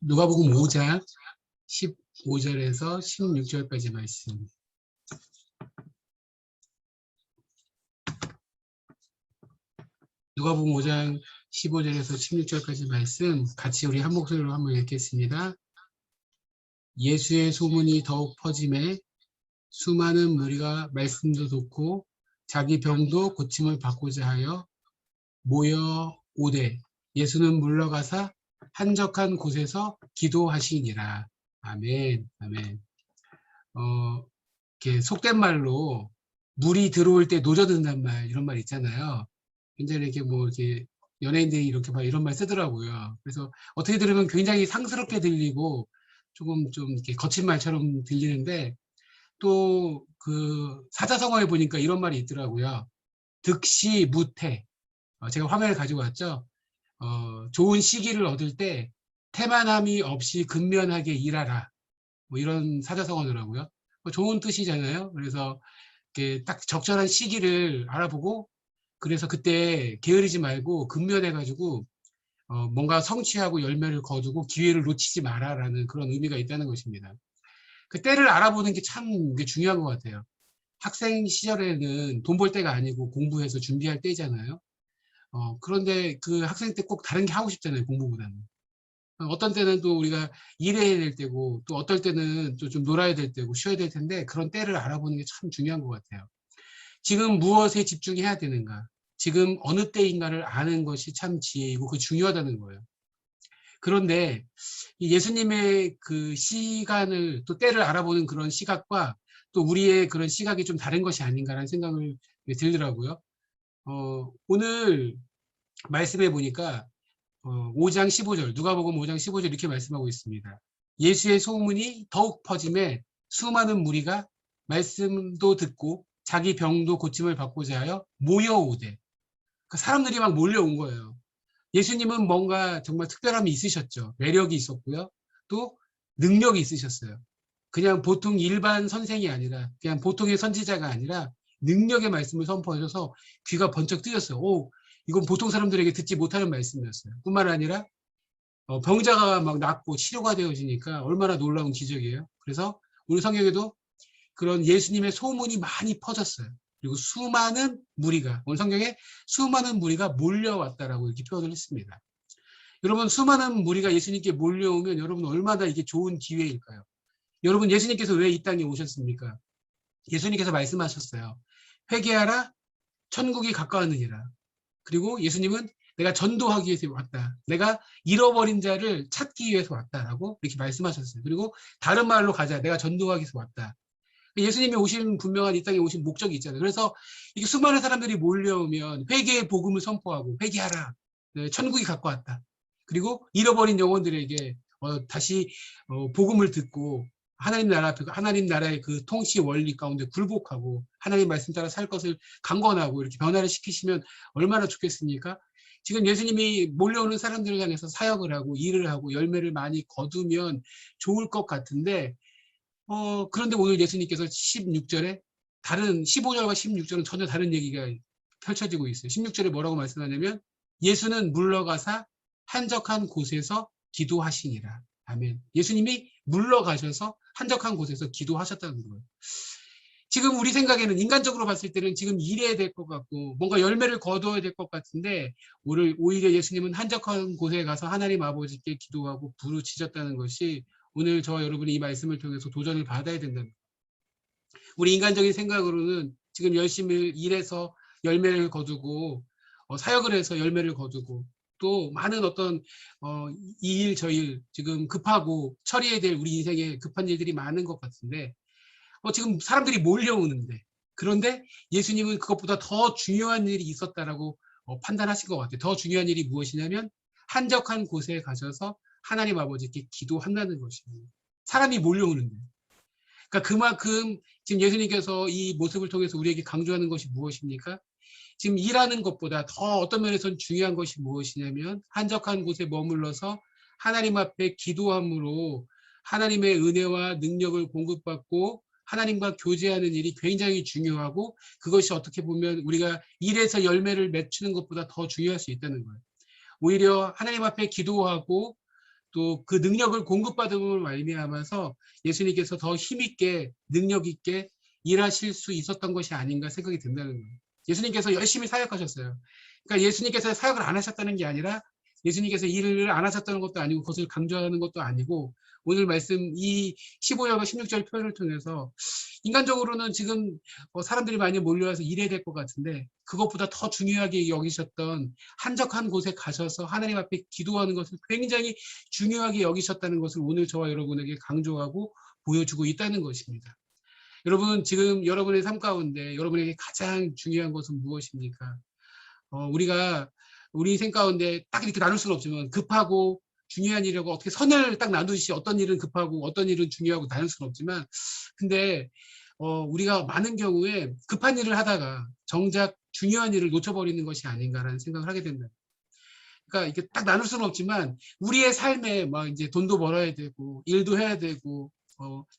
누가복음 5장 15절에서 16절까지 말씀. 누가복음 5장 15절에서 16절까지 말씀 같이 우리 한 목소리로 한번 읽겠습니다. 예수의 소문이 더욱 퍼짐에 수많은 무리가 말씀도 듣고 자기 병도 고침을 받고자 하여 모여 오되 예수는 물러가사 한적한 곳에서 기도하시니라. 아멘. 아멘. 이렇게 속된 말로 물이 들어올 때 노져든단 말, 이런 말 있잖아요. 굉장히 이렇게 이렇게 연예인들이 이렇게 막 이런 말 쓰더라고요. 그래서 어떻게 들으면 굉장히 상스럽게 들리고 조금 좀 이렇게 거친 말처럼 들리는데, 또 그 사자성어에 보니까 이런 말이 있더라고요. 득시 무태. 제가 화면을 가지고 왔죠. 좋은 시기를 얻을 때 태만함이 없이 근면하게 일하라. 이런 사자성어더라고요. 좋은 뜻이잖아요. 그래서 이렇게 딱 적절한 시기를 알아보고, 그래서 그때 게으르지 말고 근면해가지고 뭔가 성취하고 열매를 거두고 기회를 놓치지 마라라는 그런 의미가 있다는 것입니다. 그 때를 알아보는 게 참 중요한 것 같아요. 학생 시절에는 돈 벌 때가 아니고 공부해서 준비할 때잖아요. 그런데 그 학생 때 꼭 다른 게 하고 싶잖아요, 공부보다는. 어떤 때는 또 우리가 일해야 될 때고, 또 어떨 때는 또 좀 놀아야 될 때고, 쉬어야 될 텐데, 그런 때를 알아보는 게 참 중요한 것 같아요. 지금 무엇에 집중해야 되는가, 지금 어느 때인가를 아는 것이 참 지혜이고, 그 중요하다는 거예요. 그런데 예수님의 그 시간을, 또 때를 알아보는 그런 시각과 또 우리의 그런 시각이 좀 다른 것이 아닌가라는 생각을 들더라고요. 오늘 말씀해 보니까 5장 15절, 누가복음 5장 15절 이렇게 말씀하고 있습니다. 예수의 소문이 더욱 퍼짐에 수많은 무리가 말씀도 듣고 자기 병도 고침을 받고자 하여 모여오되, 그 사람들이 막 몰려온 거예요. 예수님은 뭔가 정말 특별함이 있으셨죠. 매력이 있었고요. 또 능력이 있으셨어요. 그냥 보통 일반 선생이 아니라, 그냥 보통의 선지자가 아니라 능력의 말씀을 선포하셔서 귀가 번쩍 뜨였어요. 오, 이건 보통 사람들에게 듣지 못하는 말씀이었어요. 뿐만 아니라 병자가 막 낫고 치료가 되어지니까 얼마나 놀라운 기적이에요. 그래서 우리 성경에도 그런 예수님의 소문이 많이 퍼졌어요. 그리고 수많은 무리가, 오늘 성경에 수많은 무리가 몰려왔다라고 이렇게 표현을 했습니다. 여러분, 수많은 무리가 예수님께 몰려오면 여러분 얼마나 이게 좋은 기회일까요? 여러분, 예수님께서 왜 이 땅에 오셨습니까? 예수님께서 말씀하셨어요. 회개하라, 천국이 가까웠느니라. 그리고 예수님은 내가 전도하기 위해서 왔다. 내가 잃어버린 자를 찾기 위해서 왔다라고 이렇게 말씀하셨어요. 그리고 다른 말로 가자. 내가 전도하기 위해서 왔다. 예수님이 오신 분명한 이 땅에 오신 목적이 있잖아요. 그래서 이게 수많은 사람들이 몰려오면 회개의 복음을 선포하고 회개하라. 네, 천국이 가까웠다. 그리고 잃어버린 영혼들에게 다시 복음을 듣고 하나님 나라 앞에, 하나님 나라의 그 통치 원리 가운데 굴복하고 하나님 말씀 따라 살 것을 강권하고 이렇게 변화를 시키시면 얼마나 좋겠습니까? 지금 예수님이 몰려오는 사람들을 향해서 사역을 하고 일을 하고 열매를 많이 거두면 좋을 것 같은데, 그런데 오늘 예수님께서 16절에 다른 15절과 16절은 전혀 다른 얘기가 펼쳐지고 있어요. 16절에 뭐라고 말씀하냐면 예수는 물러가사 한적한 곳에서 기도하시니라. 아멘. 예수님이 물러가셔서 한적한 곳에서 기도하셨다는 거예요. 지금 우리 생각에는 인간적으로 봤을 때는 지금 일해야 될 것 같고 뭔가 열매를 거두어야 될 것 같은데, 오히려 예수님은 한적한 곳에 가서 하나님 아버지께 기도하고 부르짖었다는 것이 오늘 저와 여러분이 이 말씀을 통해서 도전을 받아야 된다는 거예요. 우리 인간적인 생각으로는 지금 열심히 일해서 열매를 거두고 사역을 해서 열매를 거두고 또 많은 어떤 이 일 저 일 지금 급하고 처리해야 될 우리 인생에 급한 일들이 많은 것 같은데, 지금 사람들이 몰려오는데, 그런데 예수님은 그것보다 더 중요한 일이 있었다라고 판단하신 것 같아요. 더 중요한 일이 무엇이냐면 한적한 곳에 가셔서 하나님 아버지께 기도한다는 것입니다. 사람이 몰려오는데. 그러니까 그만큼 지금 예수님께서 이 모습을 통해서 우리에게 강조하는 것이 무엇입니까? 지금 일하는 것보다 더 어떤 면에서는 중요한 것이 무엇이냐면 한적한 곳에 머물러서 하나님 앞에 기도함으로 하나님의 은혜와 능력을 공급받고 하나님과 교제하는 일이 굉장히 중요하고, 그것이 어떻게 보면 우리가 일에서 열매를 맺히는 것보다 더 중요할 수 있다는 거예요. 오히려 하나님 앞에 기도하고 또 그 능력을 공급받음으로 말미암아서 예수님께서 더 힘있게 능력 있게 일하실 수 있었던 것이 아닌가 생각이 든다는 거예요. 예수님께서 열심히 사역하셨어요. 그러니까 예수님께서 사역을 안 하셨다는 게 아니라 예수님께서 일을 안 하셨다는 것도 아니고 그것을 강조하는 것도 아니고 오늘 말씀 이 15절과 16절 표현을 통해서 인간적으로는 지금 사람들이 많이 몰려와서 일해야 될 것 같은데 그것보다 더 중요하게 여기셨던 한적한 곳에 가셔서 하나님 앞에 기도하는 것을 굉장히 중요하게 여기셨다는 것을 오늘 저와 여러분에게 강조하고 보여주고 있다는 것입니다. 여러분 지금 여러분의 삶 가운데 여러분에게 가장 중요한 것은 무엇입니까? 우리가 우리 인생 가운데 딱 이렇게 나눌 수는 없지만 급하고 중요한 일이라고 어떻게 선을 딱 나누듯이 어떤 일은 급하고 어떤 일은 중요하고 나눌 수는 없지만 근데 우리가 많은 경우에 급한 일을 하다가 정작 중요한 일을 놓쳐버리는 것이 아닌가라는 생각을 하게 된다. 그러니까 이게 딱 나눌 수는 없지만 우리의 삶에 막 이제 돈도 벌어야 되고 일도 해야 되고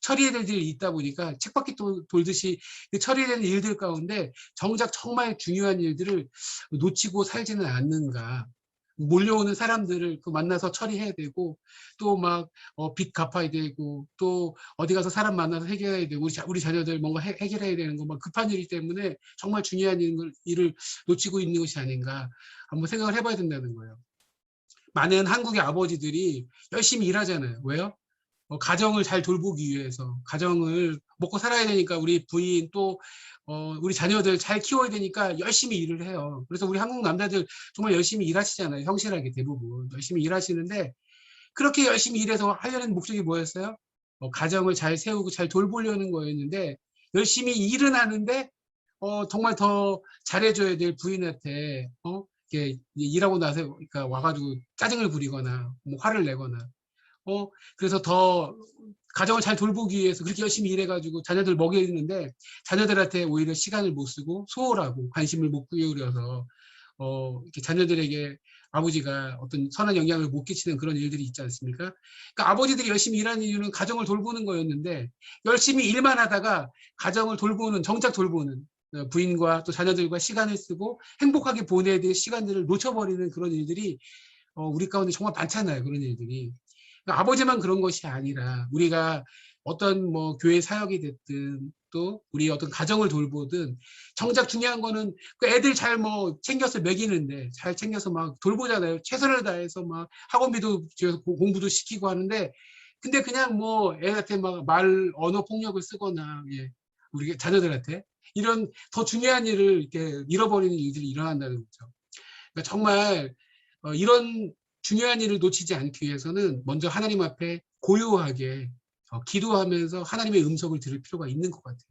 처리해야 될 일이 있다 보니까 쳇바퀴 돌듯이 그 처리되는 일들 가운데 정작 정말 중요한 일들을 놓치고 살지는 않는가. 몰려오는 사람들을 만나서 처리해야 되고 또 막 빚 갚아야 되고 또 어디 가서 사람 만나서 해결해야 되고 우리 자녀들 뭔가 해결해야 되는 거 막 급한 일이기 때문에 정말 중요한 일을 놓치고 있는 것이 아닌가 한번 생각을 해봐야 된다는 거예요. 많은 한국의 아버지들이 열심히 일하잖아요. 왜요? 가정을 잘 돌보기 위해서 가정을 먹고 살아야 되니까 우리 부인 또 우리 자녀들 잘 키워야 되니까 열심히 일을 해요. 그래서 우리 한국 남자들 정말 열심히 일하시잖아요. 성실하게 대부분 열심히 일하시는데 그렇게 열심히 일해서 하려는 목적이 뭐였어요? 가정을 잘 세우고 잘 돌보려는 거였는데 열심히 일은 하는데 정말 더 잘해줘야 될 부인한테 이렇게 일하고 나서 그러니까 와가지고 짜증을 부리거나 뭐 화를 내거나 그래서 더 가정을 잘 돌보기 위해서 그렇게 열심히 일해가지고 자녀들 먹이는데 자녀들한테 오히려 시간을 못 쓰고 소홀하고 관심을 못 기울여서 이렇게 자녀들에게 아버지가 어떤 선한 영향을 못 끼치는 그런 일들이 있지 않습니까? 그러니까 아버지들이 열심히 일하는 이유는 가정을 돌보는 거였는데 열심히 일만 하다가 가정을 돌보는 정작 돌보는 부인과 또 자녀들과 시간을 쓰고 행복하게 보내야 될 시간들을 놓쳐버리는 그런 일들이 우리 가운데 정말 많잖아요. 그런 일들이. 그러니까 아버지만 그런 것이 아니라 우리가 어떤 뭐 교회 사역이 됐든 또 우리 어떤 가정을 돌보든 정작 중요한 거는 그 애들 잘 뭐 챙겨서 먹이는데 잘 챙겨서 막 돌보잖아요. 최선을 다해서 막 학원비도 공부도 시키고 하는데 근데 그냥 뭐 애한테 막 언어 폭력을 쓰거나 우리 자녀들한테 이런 더 중요한 일을 이렇게 잃어버리는 일들이 일어난다는 거죠. 그러니까 정말 이런 중요한 일을 놓치지 않기 위해서는 먼저 하나님 앞에 고요하게 기도하면서 하나님의 음성을 들을 필요가 있는 것 같아요.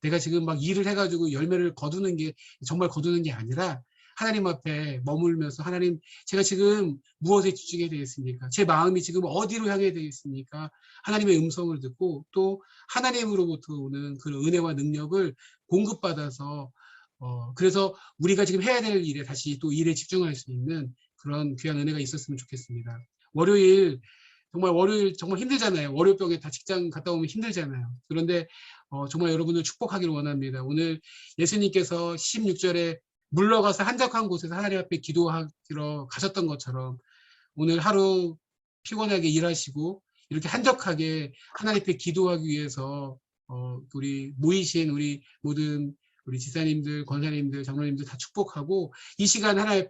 내가 지금 막 일을 해가지고 열매를 거두는 게 정말 거두는 게 아니라 하나님 앞에 머물면서 하나님 제가 지금 무엇에 집중해야 되겠습니까? 제 마음이 지금 어디로 향해야 되겠습니까? 하나님의 음성을 듣고 또 하나님으로부터 오는 그 은혜와 능력을 공급받아서 그래서 우리가 지금 해야 될 일에 다시 또 일에 집중할 수 있는 그런 귀한 은혜가 있었으면 좋겠습니다. 월요일 정말 힘들잖아요. 월요병에 다 직장 갔다 오면 힘들잖아요. 그런데 정말 여러분을 축복하기를 원합니다. 오늘 예수님께서 16절에 물러가서 한적한 곳에서 하나님 앞에 기도하러 가셨던 것처럼 오늘 하루 피곤하게 일하시고 이렇게 한적하게 하나님 앞에 기도하기 위해서 우리 모이신 우리 모든 우리 지사님들, 권사님들, 장로님들 다 축복하고 이 시간 하나님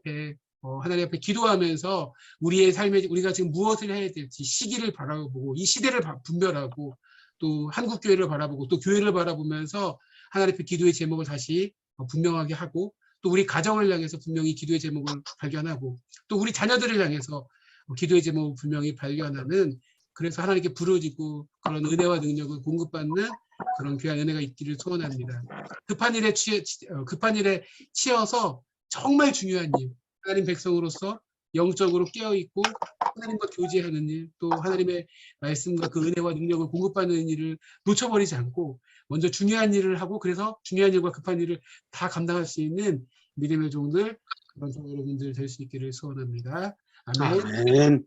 앞에 기도하면서 우리의 삶에 우리가 지금 무엇을 해야 될지 시기를 바라보고 이 시대를 분별하고 또 한국교회를 바라보고 또 교회를 바라보면서 하나님 앞에 기도의 제목을 다시 분명하게 하고 또 우리 가정을 향해서 분명히 기도의 제목을 발견하고 또 우리 자녀들을 향해서 기도의 제목을 분명히 발견하는 그래서 하나님께 부르짖고 그런 은혜와 능력을 공급받는 그런 귀한 은혜가 있기를 소원합니다. 급한 일에 치여서 정말 중요한 일 하나님 백성으로서 영적으로 깨어있고 하나님과 교제하는 일, 또 하나님의 말씀과 그 은혜와 능력을 공급받는 일을 놓쳐버리지 않고 먼저 중요한 일을 하고 그래서 중요한 일과 급한 일을 다 감당할 수 있는 믿음의 종들, 그런 여러분들 될 수 있기를 소원합니다. 아멘. 아멘.